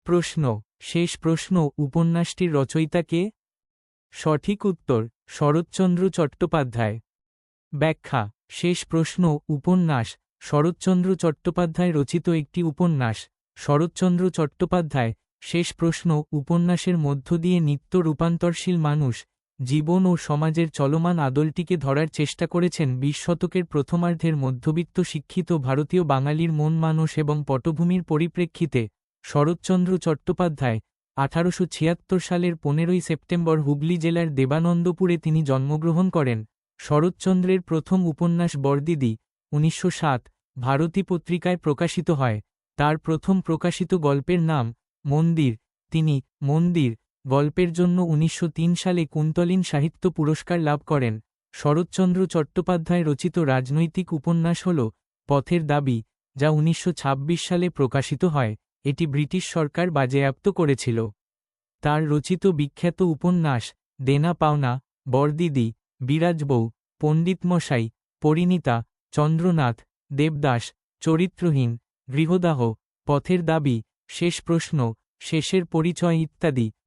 প্রশ্ন, শেষ প্রশ্ন উপন্যাসটির রচয়িতা কে? সঠিক উত্তর শরৎচন্দ্র চট্টোপাধ্যায়। ব্যাখ্যা, শেষ প্রশ্ন উপন্যাস শরৎচন্দ্র চট্টোপাধ্যায় রচিত একটি উপন্যাস। শরৎচন্দ্র চট্টোপাধ্যায় শেষ প্রশ্ন উপন্যাসের মধ্য দিয়ে নিত্য রূপান্তরশীল মানুষ, জীবন ও সমাজের চলমান আদলটিকে ধরার চেষ্টা করেছেন ২০ শতকের প্রথমার্ধের মধ্যবিত্ত শিক্ষিত ভারতীয় বাঙালির মন মানস এবং পটভূমির পরিপ্রেক্ষিতে। শরৎচন্দ্র চট্টোপাধ্যায় ১৮৭৬ সালের ১৫ই সেপ্টেম্বর হুগলি জেলার দেবানন্দপুরে তিনি জন্মগ্রহণ করেন। শরৎচন্দ্রের প্রথম উপন্যাস বরদিদি ১৯০৭ ভারতী পত্রিকায় প্রকাশিত হয়। তার প্রথম প্রকাশিত গল্পের নাম মন্দির। তিনি মন্দির গল্পের জন্য ১৯০৩ সালে কুন্তলীন সাহিত্য পুরস্কার লাভ করেন। শরৎচন্দ্র চট্টোপাধ্যায় রচিত রাজনৈতিক উপন্যাস হল পথের দাবি, যা ১৯২৬ সালে প্রকাশিত হয়। এটি ব্রিটিশ সরকার বাজেয়াপ্ত করেছিল। তার রচিত বিখ্যাত উপন্যাস দেনা পাওনা, বরদিদি, বিরাজবউ, পণ্ডিতমশাই, পরিণীতা, চন্দ্রনাথ, দেবদাস, চরিত্রহীন, গৃহদাহ, পথের দাবি, শেষ প্রশ্ন, শেষের পরিচয় ইত্যাদি